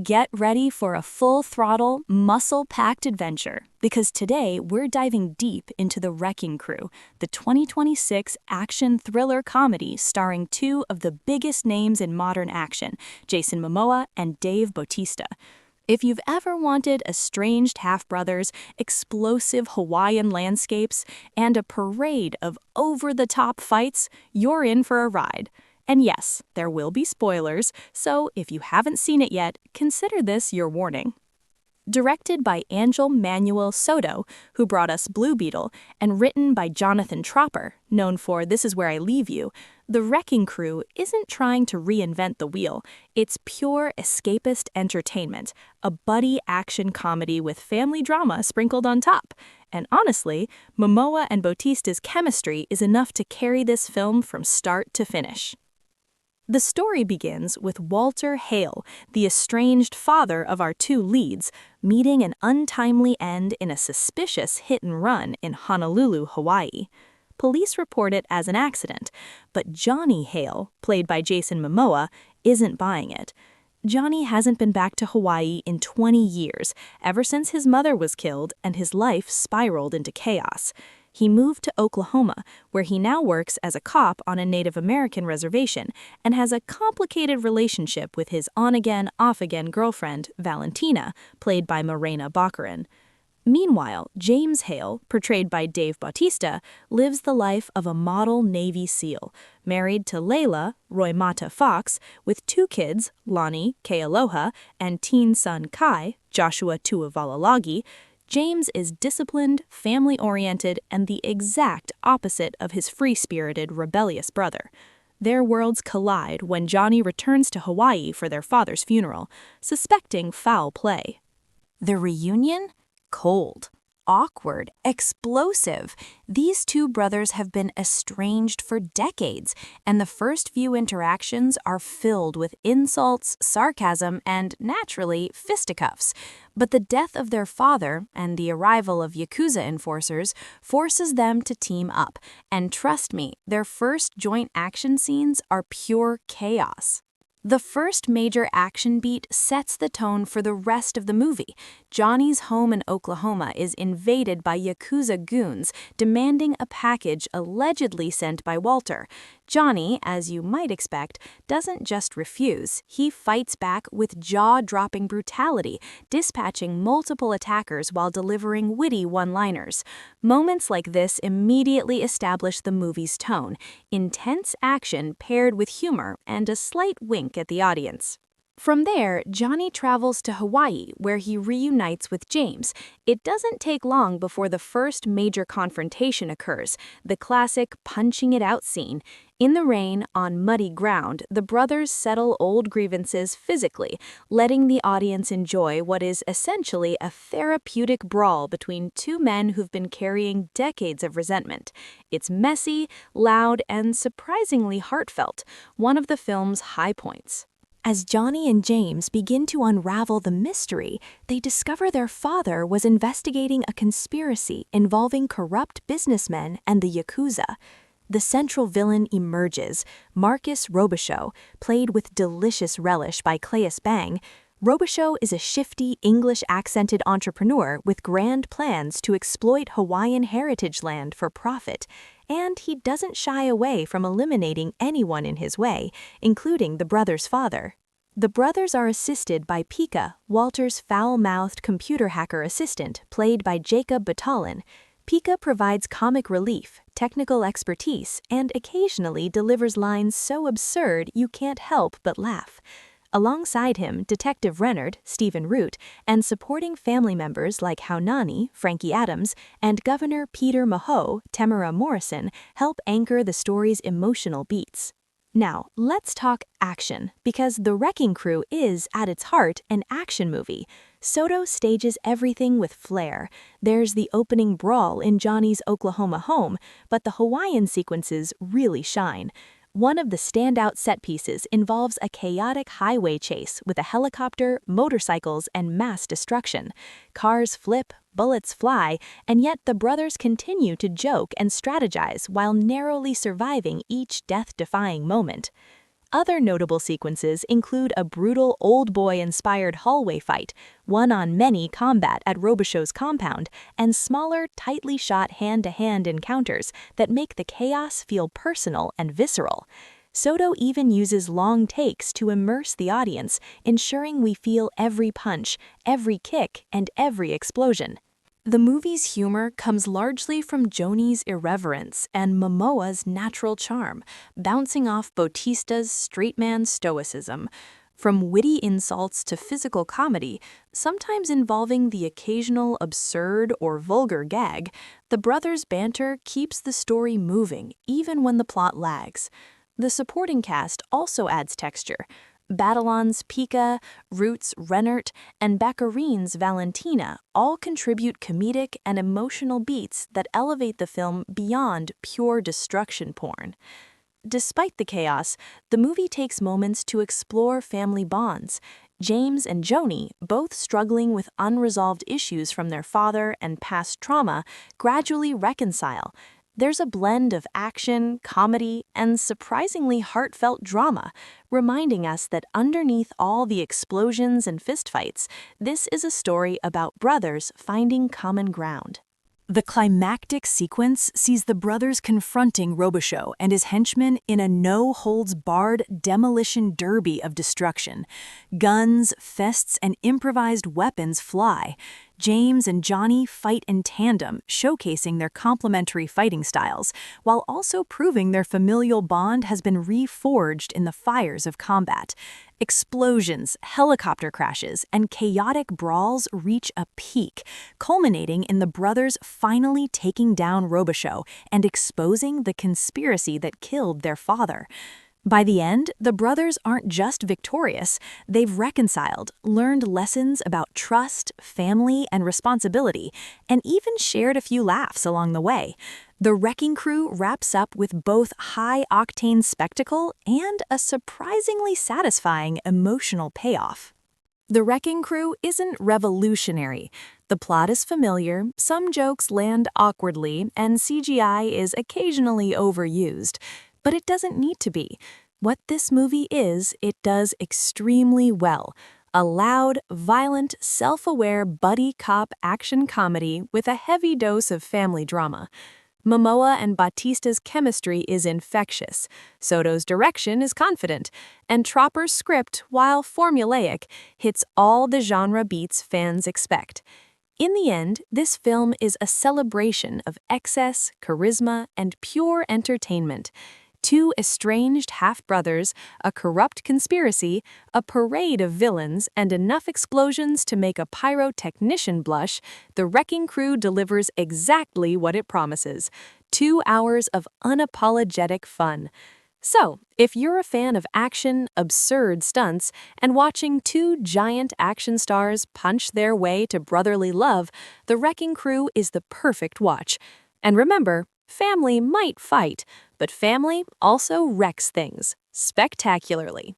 Get ready for a full-throttle, muscle-packed adventure, because today we're diving deep into The Wrecking Crew, the 2026 action thriller comedy starring two of the biggest names in modern action, Jason Momoa and Dave Bautista. If you've ever wanted estranged half-brothers, explosive Hawaiian landscapes, and a parade of over-the-top fights, you're in for a ride. And yes, there will be spoilers, so if you haven't seen it yet, consider this your warning. Directed by Angel Manuel Soto, who brought us Blue Beetle, and written by Jonathan Tropper, known for This Is Where I Leave You, The Wrecking Crew isn't trying to reinvent the wheel. It's pure escapist entertainment, a buddy action comedy with family drama sprinkled on top. And honestly, Momoa and Bautista's chemistry is enough to carry this film from start to finish. The story begins with Walter Hale, the estranged father of our two leads, meeting an untimely end in a suspicious hit-and-run in Honolulu, Hawaii. Police report it as an accident, but Jonny Hale, played by Jason Momoa, isn't buying it. Jonny hasn't been back to Hawaii in 20 years, ever since his mother was killed and his life spiraled into chaos. He moved to Oklahoma, where he now works as a cop on a Native American reservation and has a complicated relationship with his on-again, off-again girlfriend, Valentina, played by Morena Baccarin. Meanwhile, James Hale, portrayed by Dave Bautista, lives the life of a model Navy SEAL, married to Layla, Roymata Fox, with two kids, Lonnie, Kealoha, and teen son Kai, Joshua Tuivalalagi. James is disciplined, family-oriented, and the exact opposite of his free-spirited, rebellious brother. Their worlds collide when Jonny returns to Hawaii for their father's funeral, suspecting foul play. The reunion? Cold. Awkward, explosive. These two brothers have been estranged for decades, and the first few interactions are filled with insults, sarcasm, and, naturally, fisticuffs. But the death of their father and the arrival of Yakuza enforcers forces them to team up, and trust me, their first joint action scenes are pure chaos. The first major action beat sets the tone for the rest of the movie. Jonny's home in Oklahoma is invaded by Yakuza goons demanding a package allegedly sent by Walter. Jonny, as you might expect, doesn't just refuse. He fights back with jaw-dropping brutality, dispatching multiple attackers while delivering witty one-liners. Moments like this immediately establish the movie's tone: intense action paired with humor and a slight wink at the audience. From there, Jonny travels to Hawaii, where he reunites with James. It doesn't take long before the first major confrontation occurs, the classic punching it out scene. In the rain, on muddy ground, the brothers settle old grievances physically, letting the audience enjoy what is essentially a therapeutic brawl between two men who've been carrying decades of resentment. It's messy, loud, and surprisingly heartfelt, one of the film's high points. As Jonny and James begin to unravel the mystery, they discover their father was investigating a conspiracy involving corrupt businessmen and the Yakuza. The central villain emerges, Marcus Robichaux, played with delicious relish by Claes Bang. Robichaux is a shifty, English-accented entrepreneur with grand plans to exploit Hawaiian heritage land for profit. And he doesn't shy away from eliminating anyone in his way, including the brothers' father. The brothers are assisted by Pika, Walter's foul-mouthed computer hacker assistant, played by Jacob Batalon. Pika provides comic relief, technical expertise, and occasionally delivers lines so absurd you can't help but laugh. Alongside him, Detective Rennard, Stephen Root, and supporting family members like Haunani, Frankie Adams, and Governor Peter Maho, Tamara Morrison, help anchor the story's emotional beats. Now, let's talk action, because The Wrecking Crew is, at its heart, an action movie. Soto stages everything with flair. There's the opening brawl in Jonny's Oklahoma home, but the Hawaiian sequences really shine. One of the standout set pieces involves a chaotic highway chase with a helicopter, motorcycles, and mass destruction. Cars flip, bullets fly, and yet the brothers continue to joke and strategize while narrowly surviving each death-defying moment. Other notable sequences include a brutal old boy-inspired hallway fight, one-on-many combat at Robichaux's compound, and smaller, tightly shot hand-to-hand encounters that make the chaos feel personal and visceral. Soto even uses long takes to immerse the audience, ensuring we feel every punch, every kick, and every explosion. The movie's humor comes largely from Jonny's irreverence and Momoa's natural charm, bouncing off Bautista's straight-man stoicism. From witty insults to physical comedy, sometimes involving the occasional absurd or vulgar gag, the brothers' banter keeps the story moving even when the plot lags. The supporting cast also adds texture. Batalon's Pika, Root's Rennert, and Baccarin's Valentina all contribute comedic and emotional beats that elevate the film beyond pure destruction porn. Despite the chaos, the movie takes moments to explore family bonds. James and Jonny, both struggling with unresolved issues from their father and past trauma, gradually reconcile. There's a blend of action, comedy, and surprisingly heartfelt drama, reminding us that underneath all the explosions and fistfights, this is a story about brothers finding common ground. The climactic sequence sees the brothers confronting Robichaux and his henchmen in a no-holds-barred demolition derby of destruction. Guns, fists, and improvised weapons fly. James and Jonny fight in tandem, showcasing their complementary fighting styles, while also proving their familial bond has been reforged in the fires of combat. Explosions, helicopter crashes, and chaotic brawls reach a peak, culminating in the brothers finally taking down Robichaux and exposing the conspiracy that killed their father. By the end, the brothers aren't just victorious, they've reconciled, learned lessons about trust, family, and responsibility, and even shared a few laughs along the way. The Wrecking Crew wraps up with both high-octane spectacle and a surprisingly satisfying emotional payoff. The Wrecking Crew isn't revolutionary. The plot is familiar, some jokes land awkwardly, and CGI is occasionally overused. But it doesn't need to be. What this movie is, it does extremely well. A loud, violent, self-aware buddy cop action comedy with a heavy dose of family drama. Momoa and Bautista's chemistry is infectious, Soto's direction is confident, and Tropper's script, while formulaic, hits all the genre beats fans expect. In the end, this film is a celebration of excess, charisma, and pure entertainment. Two estranged half-brothers, a corrupt conspiracy, a parade of villains, and enough explosions to make a pyrotechnician blush, the Wrecking Crew delivers exactly what it promises: 2 hours of unapologetic fun. So, if you're a fan of action, absurd stunts, and watching two giant action stars punch their way to brotherly love, the Wrecking Crew is the perfect watch. And remember, family might fight, but family also wrecks things spectacularly.